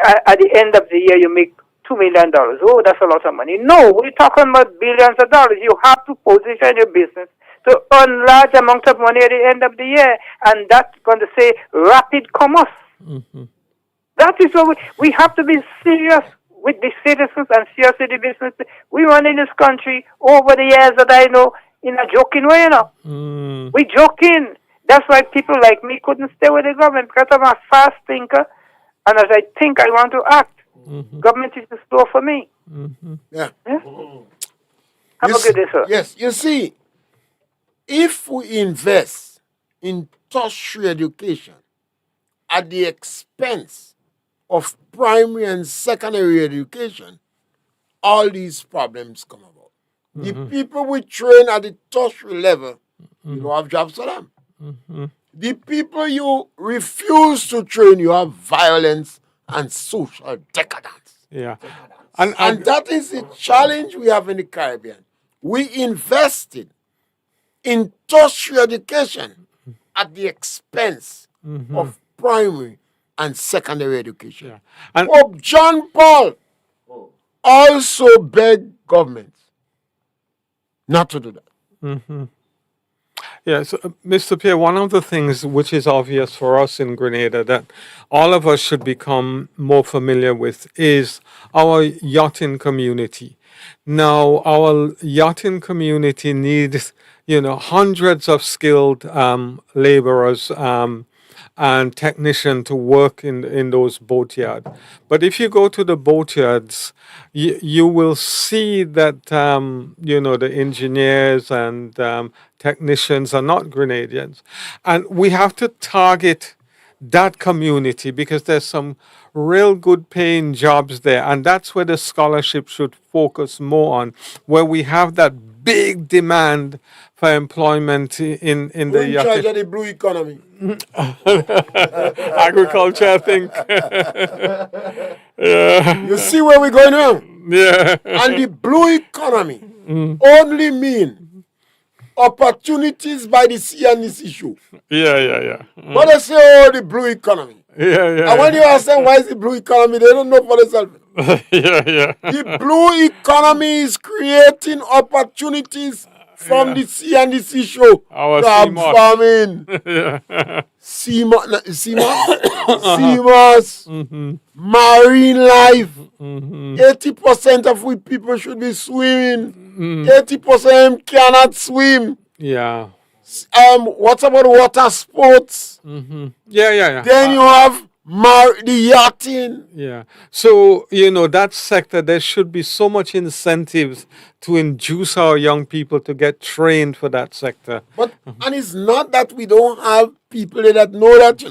S4: at the end of the year, you make $2 million. Oh, that's a lot of money. No, we're talking about billions of dollars. You have to position your business to earn large amounts of money at the end of the year. And that's going to say rapid commerce. That is what we have to be serious with the citizens and serious with the business. We run in this country over the years that I know in a joking way, you know. We joking. That's why people like me couldn't stay with the government because I'm a fast thinker. And as I think, I want to act. Government is too slow for me.
S2: Yeah.
S4: Have a good day, sir.
S2: Yes, you see, if we invest in tertiary education at the expense of primary and secondary education, all these problems come about. The people we train at the tertiary level, you don't have jobs for them. The people you refuse to train, you have violence and social decadence.
S3: Yeah.
S2: And that is the challenge we have in the Caribbean. We invested in tertiary education at the expense of primary and secondary education.
S3: Yeah. And
S2: Pope John Paul also begged governments not to do that.
S3: yeah, so, Mr. Pierre, one of the things which is obvious for us in Grenada that all of us should become more familiar with is our yachting community. Now, our yachting community needs, hundreds of skilled laborers and technician to work in those boatyards. But if you go to the boatyards, you will see that the engineers and technicians are not Grenadians, and we have to target that community because there's some real good paying jobs there, and that's where the scholarship should focus more on, where we have that big demand for employment in
S2: Who
S3: the
S2: in charge of the blue economy?
S3: agriculture, I think.
S2: You see where we're going now?
S3: Yeah.
S2: And the blue economy only mean opportunities by the sea and the seashore.
S3: Yeah.
S2: But they say, oh, the blue economy.
S3: Yeah.
S2: And when you ask them why is the blue economy, they don't know for themselves.
S3: Yeah.
S2: The blue economy is creating opportunities from the sea and the seashore.
S3: Our
S2: Crab
S3: seamoss.
S2: farming, seamoss, marine life. 80% of we people should be swimming. 80% cannot swim.
S3: Yeah.
S2: What about water sports?
S3: Yeah.
S2: Then you have the yachting.
S3: Yeah. So, that sector, there should be so much incentives to induce our young people to get trained for that sector.
S2: But and it's not that we don't have people that know that,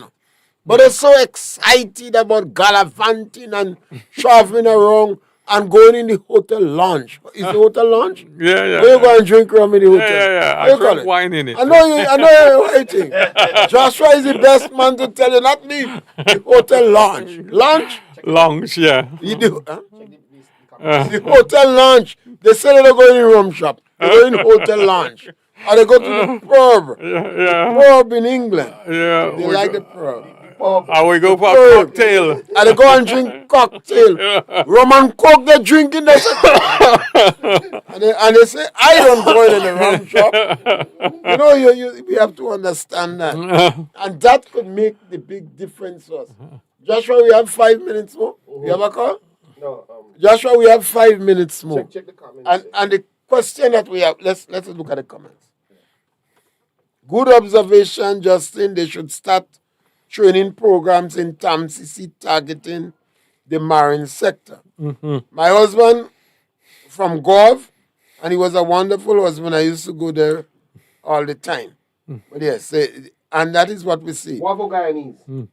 S2: But they're so excited about gallivanting and traveling around and going in the hotel lounge. Is the hotel lounge?
S3: Yeah.
S2: Where you go and drink rum in the hotel?
S3: Yeah.
S2: What you
S3: I
S2: call
S3: drink wine in it.
S2: I know you're waiting. Joshua is the best man to tell you, not me. The hotel lounge. Lounge?
S3: Lounge, yeah.
S2: You do, huh? The hotel lounge. They say they don't go in the rum shop. They go in the hotel lounge. Or they go to the pub.
S3: Yeah.
S2: Pub in England.
S3: Yeah.
S2: They like the pub.
S3: And we go for a cocktail.
S2: And they go and drink cocktail. Rum and coke they drinking. They say, and they say, I don't go in the rum shop. We have to understand that. And that could make the big difference for us. Joshua, we have 5 minutes more. You have a call?
S5: No.
S2: Joshua, we have 5 minutes more.
S5: Check the comments.
S2: And the question that we have, let's look at the comments. Good observation, Justin. They should start training programs in TAMCC targeting the marine sector. My husband from Gov, and he was a wonderful husband. I used to go there all the time. But yes, and that is what we see.
S5: What about Guyanese?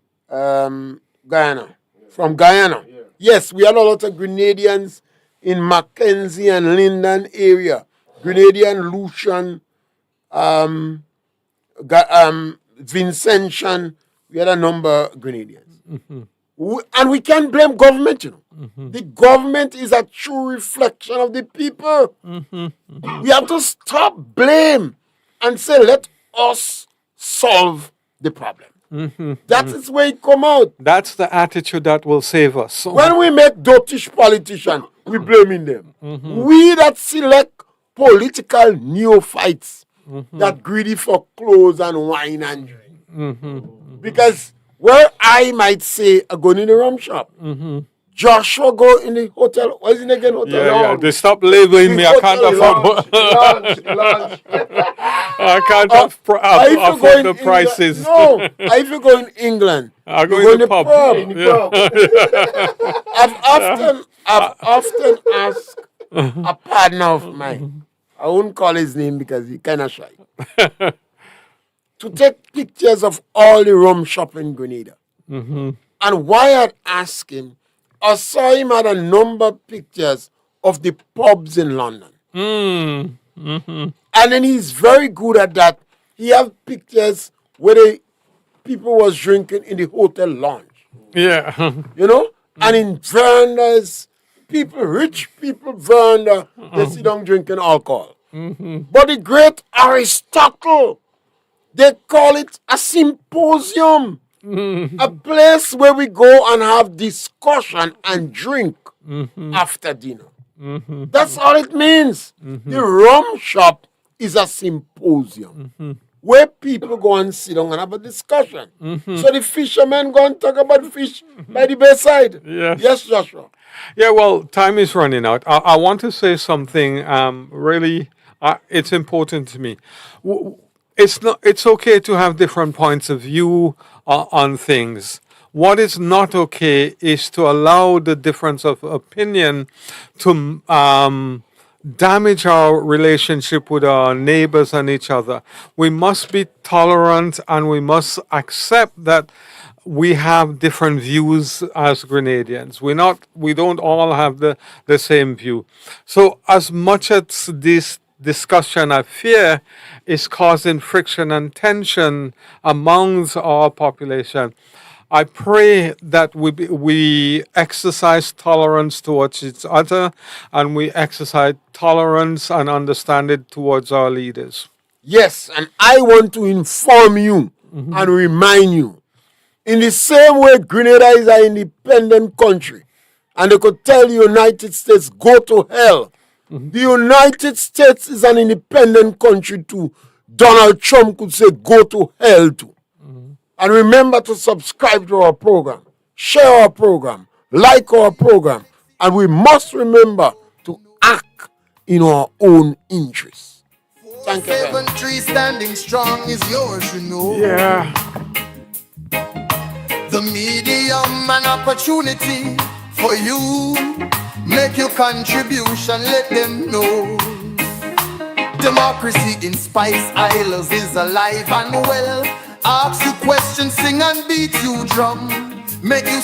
S2: Guyana. From Guyana.
S5: Yeah.
S2: Yes, we had a lot of Grenadians in Mackenzie and Linden area. Grenadian, Lucian, Vincentian. We had a number of Grenadians. And we can't blame government, The government is a true reflection of the people. We have to stop blame and say, let us solve the problem. That is where it come out.
S3: That's the attitude that will save us.
S2: When we make dotish politicians, we blaming them. We that select political neophytes that greedy for clothes and wine and drink. Because where I might say, I go in the rum shop. Joshua go in the hotel. What is it again? Hotel
S3: Yeah.
S2: lounge.
S3: They stop labeling me. I can't afford.
S5: Lunch.
S3: I can't afford the prices.
S2: No, if you go in England,
S3: I go
S2: you
S3: in the pub.
S2: I've often asked a partner of mine, I won't call his name because he's kind of shy, to take pictures of all the rum shop in Grenada. And why I'd ask him, I saw him at a number of pictures of the pubs in London. And then he's very good at that. He have pictures where the people was drinking in the hotel lounge.
S3: Yeah.
S2: And in verandas, rich people veranda, they sit down drinking alcohol. But the great Aristotle, they call it a symposium. A place where we go and have discussion and drink after dinner. That's all it means. The rum shop is a symposium where people go and sit down and have a discussion. So the fishermen go and talk about fish by the bayside. Yes, Joshua.
S3: Yeah, well, time is running out. I want to say something really, it's important to me. it's not, it's okay to have different points of view on things. What is not okay is to allow the difference of opinion to damage our relationship with our neighbors and each other. We must be tolerant and we must accept that we have different views as Grenadians. We don't all have the same view. So as much as this discussion, I fear, is causing friction and tension amongst our population, I pray that we exercise tolerance towards each other and we exercise tolerance and understanding towards our leaders.
S2: Yes, and I want to inform you and remind you. In the same way Grenada is an independent country, and they could tell the United States, go to hell. The United States is an independent country too. Donald Trump could say, go to hell too. And remember to subscribe to our program, share our program, like our program, and we must remember to act in our own interests. Thank you very much.
S1: 7-3 standing strong is yours, you know.
S3: Yeah.
S1: The medium and opportunity for you. Make your contribution, let them know. Democracy in Spice Isles is alive and well. Ask you questions, sing and beat you drum. Make you